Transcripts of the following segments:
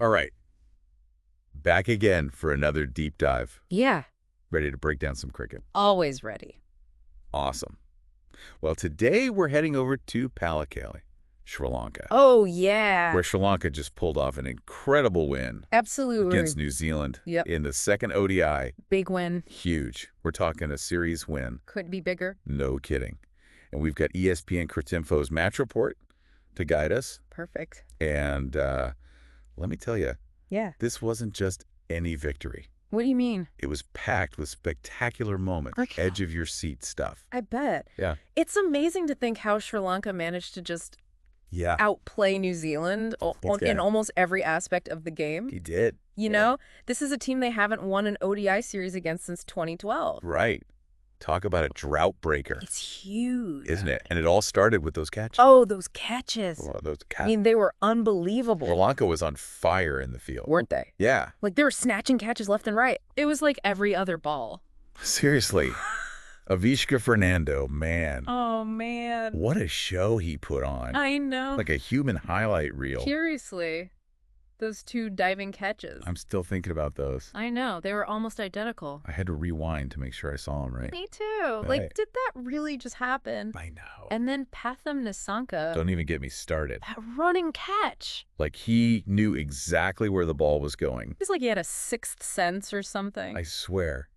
All right. Back again for another deep dive. Yeah, Ready to break down some cricket. always ready. Awesome. Well, today we're heading over to Pallekele, Sri Lanka, Oh, yeah. where Sri Lanka just pulled off an incredible win Absolutely. against New Zealand Yep. in the second ODI. Big win. Huge. We're talking a series win. Couldn't be bigger. No kidding. And we've got ESPN Critinfo's match report to guide us. Perfect. And let me tell you, Yeah. this wasn't just any victory. What do you mean? It was packed with spectacular moments, Like- edge-of-your-seat stuff. I bet. Yeah. It's amazing to think how Sri Lanka managed to just Yeah, outplay New Zealand in almost every aspect of the game. he did. You know, this is a team they haven't won an ODI series against since 2012. Right. Talk about a drought breaker, It's huge. isn't it? And it all started with those catches. Oh, those catches. Well, those I mean, they were unbelievable. Sri Lanka was on fire in the field. Weren't they? Yeah, Like, they were snatching catches left and right. It was like every other ball. seriously. Avishka Fernando, man. Oh, man. What a show he put on. I know. Like a human highlight reel. Seriously. Those two diving catches. I'm still thinking about those. I know. They were almost identical. I had to rewind to make sure I saw them right. Me too. Right. Like, did that really just happen? I know. And then Pathum Nissanka, Don't even get me started. that running catch. Like he knew exactly where the ball was going. It's like he had a sixth sense or something. I swear.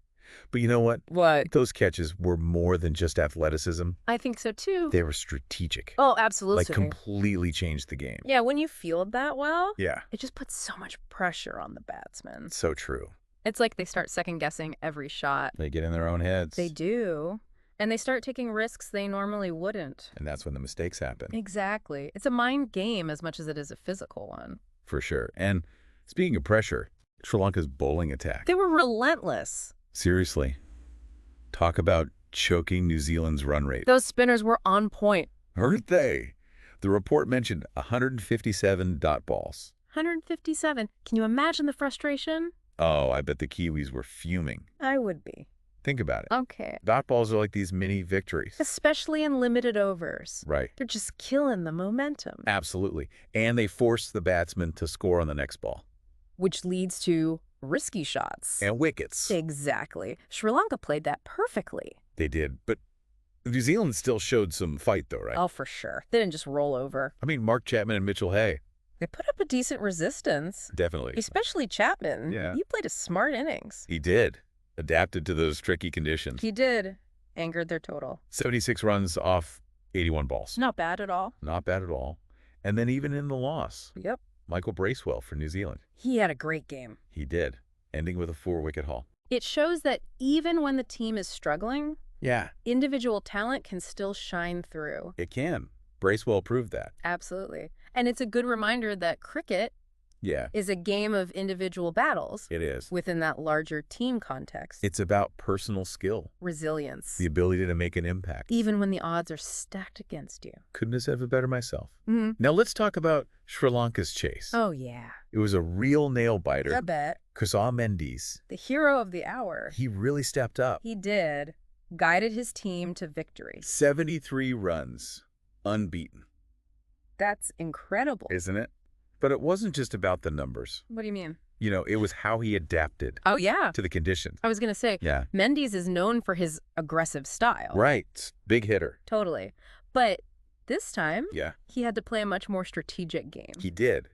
But you know what? What? Those catches were more than just athleticism. I think so too. They were strategic. Oh, absolutely. Like completely changed the game. Yeah, when you field that well, Yeah. it just puts so much pressure on the batsmen. So true. It's like they start second-guessing every shot. They get in their own heads. They do. And they start taking risks they normally wouldn't. And that's when the mistakes happen. Exactly. It's a mind game as much as it is a physical one. For sure. And speaking of pressure, Sri Lanka's bowling attack. They were relentless. Seriously. Talk about choking New Zealand's run rate. Those spinners were on point. Aren't they? The report mentioned 157 dot balls. 157. Can you imagine the frustration? Oh, I bet the Kiwis were fuming. I would be. Think about it. Okay. Dot balls are like these mini victories. Especially in limited overs. Right. They're just killing the momentum. Absolutely. And they force the batsman to score on the next ball. Which leads to risky shots. And wickets. Exactly. Sri Lanka played that perfectly. They did. But New Zealand still showed some fight, though, right? Oh, for sure. They didn't just roll over. I mean, Mark Chapman and Mitchell Hay. They put up a decent resistance. Definitely. Especially Chapman. Yeah. He played a smart innings. He did. Adapted to those tricky conditions. He did. Angered their total. 76 runs off 81 balls. Not bad at all. Not bad at all. And then even in the loss, Yep. Michael Bracewell for New Zealand. He had a great game. He did, ending with a 4-wicket haul. It shows that even when the team is struggling, Yeah. individual talent can still shine through. It can. Bracewell proved that. Absolutely. And it's a good reminder that cricket Yeah, is a game of individual battles it is. within that larger team context. It's about personal skill, Resilience. the ability to make an impact. Even when the odds are stacked against you. Couldn't have said it better myself. Mm-hmm. Now let's talk about Sri Lanka's chase. Oh, yeah. It was a real nail-biter. I bet. Kusal Mendis. The hero of the hour. He really stepped up. He did. Guided his team to victory. 73 runs, unbeaten, That's incredible. isn't it? But it wasn't just about the numbers. What do you mean? You know, it was how he adapted Oh, yeah. to the conditions. I was going to say, Yeah. Mendes is known for his aggressive style. Right. Big hitter. Totally. But this time, Yeah. he had to play a much more strategic game. He did.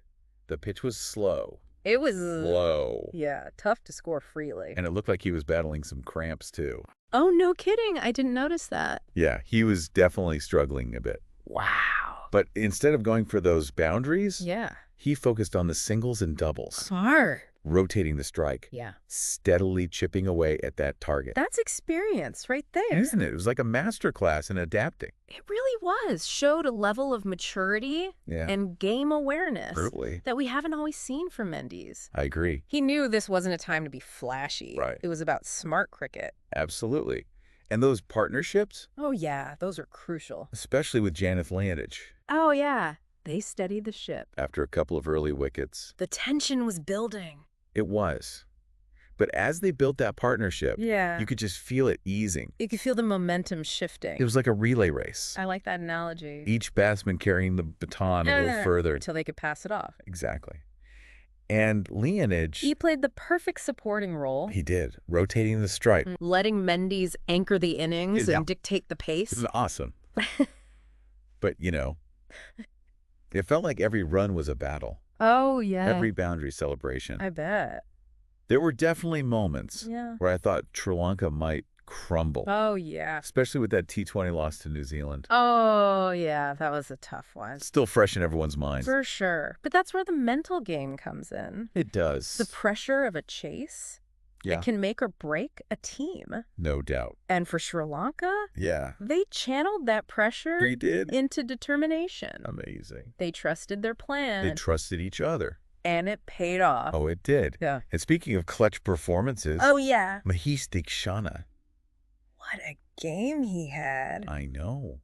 The pitch was slow. It was, Slow. yeah, tough to score freely. And it looked like he was battling some cramps, too. Oh, no kidding. I didn't notice that. Yeah, he was definitely struggling a bit. Wow. But instead of going for those boundaries, Yeah. he focused on the singles and doubles, Smart. rotating the strike, Yeah. steadily chipping away at that target. That's experience right there. Isn't it? It was like a master class in adapting. It really was. Showed a level of maturity Yeah, and game awareness brutally. that we haven't always seen from Mendes. I agree. He knew this wasn't a time to be flashy. Right. It was about smart cricket. Absolutely. And those partnerships, Oh, yeah. Those are crucial. especially with Janeth Landage, Oh, yeah. They steadied the ship. after a couple of early wickets. The tension was building. It was. But as they built that partnership, Yeah. you could just feel it easing. You could feel the momentum shifting. It was like a relay race. I like that analogy. Each batsman carrying the baton a little further. Until they could pass it off. Exactly. And Lineage, He played the perfect supporting role. he did, rotating the strike. Letting Mendis anchor the innings Yeah. and dictate the It pace. was awesome. But, it felt like every run was a battle. Oh, yeah. Every boundary celebration. I bet. There were definitely moments Yeah. where I thought Sri Lanka might crumble, Oh, yeah. especially with that T20 loss to New Zealand. Oh, yeah. That was a tough one. Still fresh in everyone's mind. For sure. But that's where the mental game comes in. It does. The pressure of a chase. Yeah. It can make or break a team. No doubt. And for Sri Lanka, Yeah. they channeled that pressure They did. into determination. Amazing. They trusted their plan. They trusted each other. And it paid off. Oh, it did. Yeah. And speaking of clutch performances, Oh, yeah. Maheesh Theekshana. What a game he had. I know.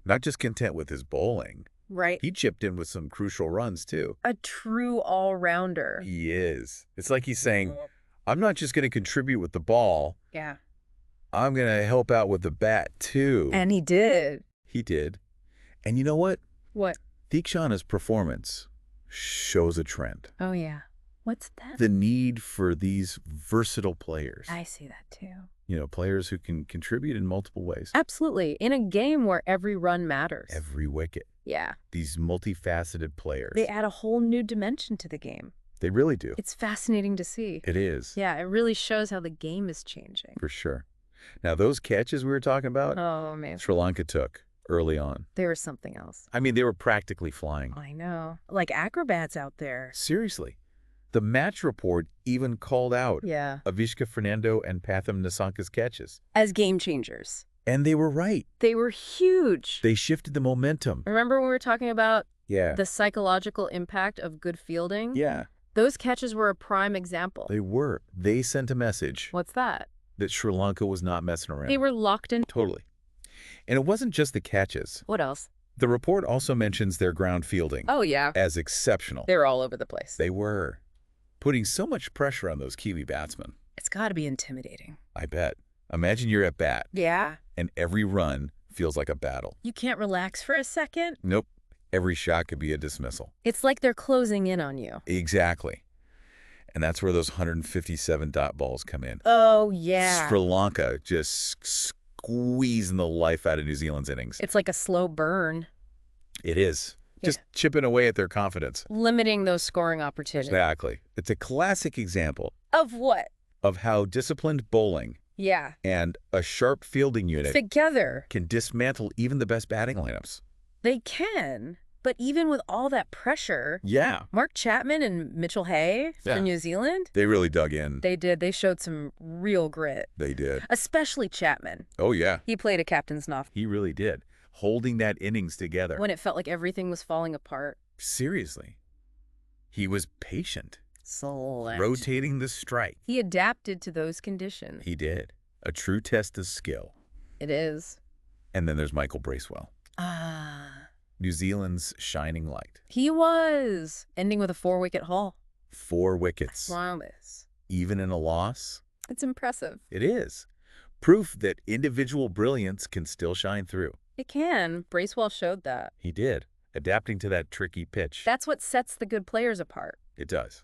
Not just content with his bowling. Right. He chipped in with some crucial runs, too. A true all-rounder. He is. It's like he's saying, I'm not just going to contribute with the ball. Yeah. I'm going to help out with the bat, too. And he did. He did. And you know what? What? Theekshana's performance shows a trend. Oh, yeah. What's that? The need for these versatile players. I see that, too. Players who can contribute in multiple ways. Absolutely. In a game where every run matters. Every wicket. Yeah. These multifaceted players. They add a whole new dimension to the game. They really do. It's fascinating to see. It is. Yeah, it really shows how the game is changing. For sure. Now, those catches we were talking about, Oh, man. Sri Lanka took early on. They were something else. I mean, they were practically flying. I know. Like acrobats out there. Seriously. The match report even called out Yeah. Avishka Fernando and Patham Nissanka's catches. As game changers. And they were right. They were huge. They shifted the momentum. Remember when we were talking about Yeah. the psychological impact of good fielding? Yeah. Those catches were a prime example. They were. They sent a message What's that? that Sri Lanka was not messing around. They were locked in. Totally. And it wasn't just the catches. What else? The report also mentions their ground fielding Oh, yeah. as exceptional. They were all over the place. They were. Putting so much pressure on those Kiwi batsmen. It's got to be intimidating. I bet. Imagine you're at bat Yeah. and every run feels like a battle. You can't relax for a second. Nope. Every shot could be a dismissal. It's like they're closing in on you. Exactly. And that's where those 157 dot balls come in. Oh, yeah. Sri Lanka just squeezing the life out of New Zealand's innings. It's like a slow burn. It is. Just chipping away at their confidence. Limiting those scoring opportunities. Exactly. It's a classic example Of what? of how disciplined bowling Yeah. and a sharp fielding unit Together. can dismantle even the best batting lineups. They can. But even with all that pressure, Yeah. Mark Chapman and Mitchell Hay Yeah. for New Zealand, They really dug in. they did. They showed some real grit. They did. Especially Chapman. Oh, yeah. He played a captain's knock He really did. Holding that innings together. when it felt like everything was falling apart. Seriously. He was patient. Select. Rotating the strike. He adapted to those conditions. He did. A true test of skill. It is. And then there's Michael Bracewell. Ah. New Zealand's shining light. He was. Ending with a 4-wicket haul. 4 wickets. Promise. Even in a loss. It's impressive. It is. Proof that individual brilliance can still shine through. It can. Bracewell showed that. He did. Adapting to that tricky pitch. That's what sets the good players apart. It does.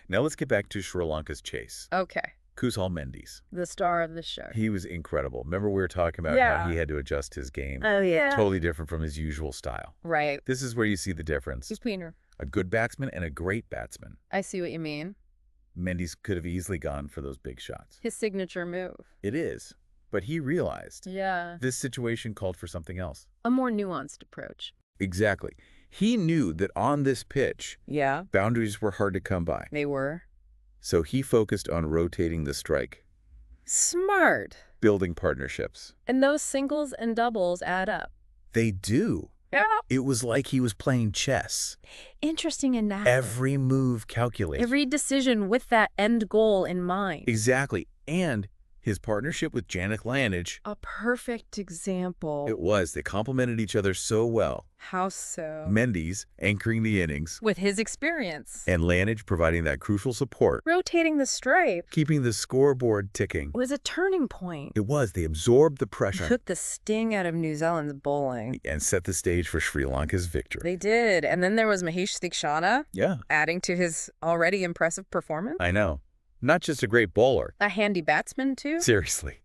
Now let's get back to Sri Lanka's chase. Okay. Kusal Mendis. The star of the show. He was incredible. Remember we were talking about Yeah. how he had to adjust his game. Oh, yeah. Totally different from his usual style. Right. This is where you see the difference. He's tweener. A good batsman and a great batsman. I see what you mean. Mendes could have easily gone for those big shots. His signature move. It is. But he realized Yeah. this situation called for something else. A more nuanced approach. Exactly. He knew that on this pitch, Yeah. boundaries were hard to come by. They were. So he focused on rotating the strike, Smart. building partnerships. And those singles and doubles add up. They do. Yeah. It was like he was playing chess. Interesting enough. Every move calculated. Every decision with that end goal in mind. Exactly. And His partnership with Janik Laneage, A perfect example. it was. They complemented each other so well. How so? Mendis anchoring the innings, With his experience. and Laneage providing that crucial support, Rotating the stripe keeping the scoreboard ticking. was a turning point. It was. They absorbed the pressure Took the sting out of New Zealand's bowling. and set the stage for Sri Lanka's victory. They did. And then there was Maheesh Theekshana, Yeah, adding to his already impressive performance. I know. Not just a great bowler. A handy batsman, too. Seriously.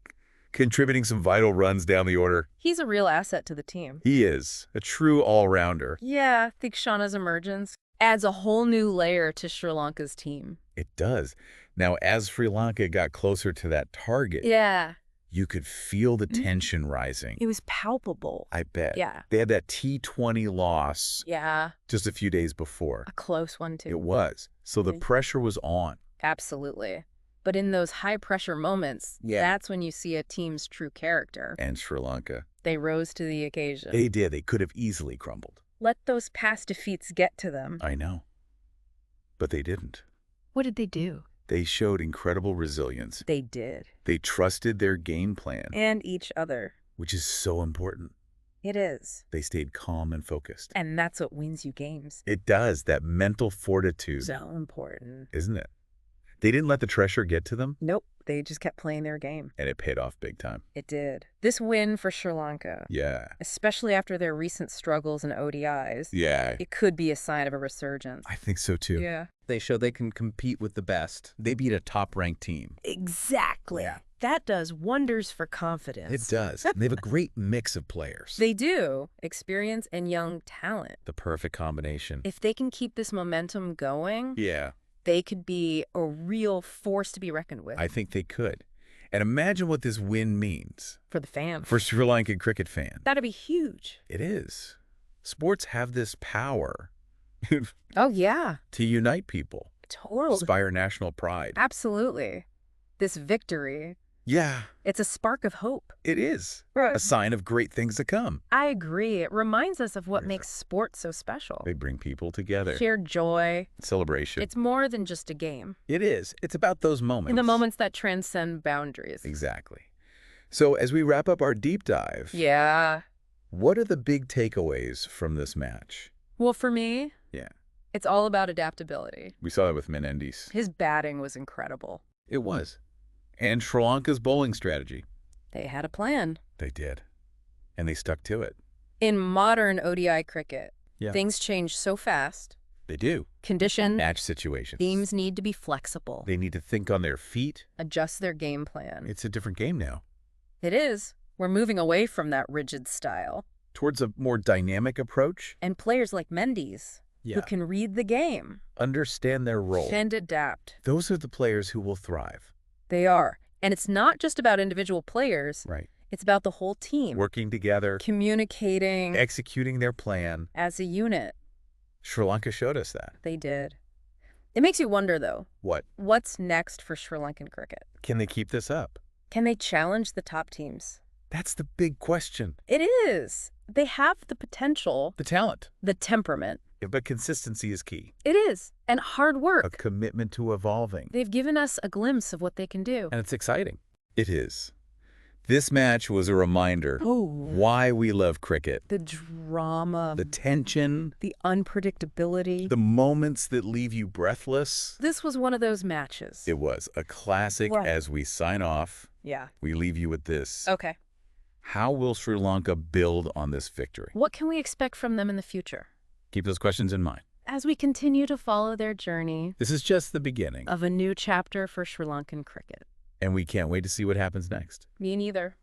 Contributing some vital runs down the order. He's a real asset to the team. He is a true all-rounder. Yeah, Theekshana's emergence adds a whole new layer to Sri Lanka's team. It does. Now, as Sri Lanka got closer to that target, Yeah. you could feel the tension rising. It was palpable. I bet. Yeah. They had that T20 loss Yeah. just a few days before. A close one, too. It was. So the Mhm. pressure was on. Absolutely. But in those high-pressure moments, Yeah. that's when you see a team's true character. And Sri Lanka. They rose to the occasion. They did. They could have easily crumbled. Let those past defeats get to them. I know. But they didn't. What did they do? They showed incredible resilience. They did. They trusted their game plan, And each other. which is so important. It is. They stayed calm and focused. And that's what wins you games. It does. That mental fortitude, So important. isn't it? They didn't let the pressure get to them, Nope. They just kept playing their game. and it paid off big time. It did. This win for Sri Lanka, Yeah. especially after their recent struggles in ODIs, Yeah. it could be a sign of a resurgence. I think so, too. Yeah. They show they can compete with the best. They beat a top-ranked team. Exactly. Yeah. That does wonders for confidence. It does. They have a great mix of players. They do. Experience and young talent. The perfect combination. If they can keep this momentum going, Yeah, they could be a real force to be reckoned with I think they could. And imagine what this win means for the fans. for Sri Lankan cricket fans. That'd be huge. It is. Sports have this power Oh, yeah. to unite people, Totally. inspire national pride. Absolutely. This victory, Yeah, it's a spark of hope. it is. A sign of great things to come. I agree. It reminds us of what Yes. makes sports so special. They bring people together. Shared joy. Celebration. It's more than just a game. It is. It's about those moments. In the moments that transcend boundaries. Exactly. So as we wrap up our deep dive, Yeah. what are the big takeaways from this match? Well, for me, Yeah. it's all about adaptability. We saw that with Menendez. His batting was incredible. It was. And Sri Lanka's bowling strategy. They had a plan. They did. And they stuck to it. In modern ODI cricket, Yeah. things change so fast. They do. Condition, Match situations. teams need to be flexible, They need to think on their feet. adjust their game plan. It's a different game now. It is. We're moving away from that rigid style. Towards a more dynamic approach. And players like Mendes, Yeah. who can read the game Understand their role. and adapt. Those are the players who will thrive. They are. And it's not just about individual players. Right. It's about the whole team. Working together, Communicating executing their plan. as a unit. Sri Lanka showed us that. They did. It makes you wonder, though, What? what's next for Sri Lankan cricket? Can they keep this up? Can they challenge the top teams? That's the big question. It is. They have the potential, The talent. the temperament. But consistency is key. It is. And hard A work. commitment to evolving. They've given us a glimpse of what they can do. And it's exciting. It is. This match was a reminder Oh, why we love cricket. the drama, The tension, the unpredictability. the moments that leave you breathless. This was one of those matches. It was a classic. Right. As we sign off, Yeah. we leave you with this. Okay. How will Sri Lanka build on this victory? What can we expect from them in the future? Keep those questions in mind. As we continue to follow their journey This is just the beginning, of a new chapter for Sri Lankan cricket. and we can't wait to see what happens next. Me neither.